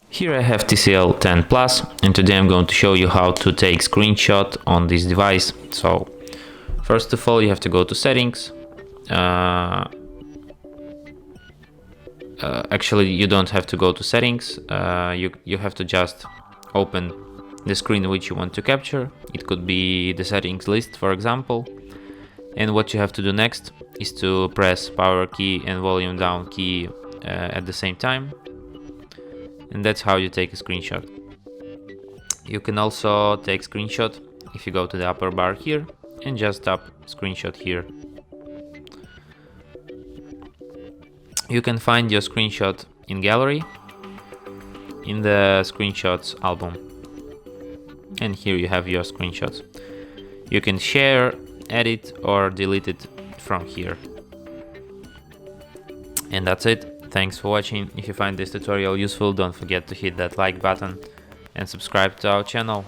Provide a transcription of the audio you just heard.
Here I have TCL 10 Plus, and today I'm going to show you how to take screenshot on this device. So first of all, you have to go to settings. Actually, you don't have to go to settings. You have to just open the screen which you want to capture. It could be the settings list, for example. And what you have to do next is to press power key and volume down key at the same time. And that's how you take a screenshot. You can also take screenshot if you go to the upper bar here and just tap screenshot here. You can find your screenshot in gallery, in the screenshots album. And here you have your screenshots. You can share, edit or delete it from here. And that's it. Thanks for watching. If you find this tutorial useful, don't forget to hit that like button and subscribe to our channel.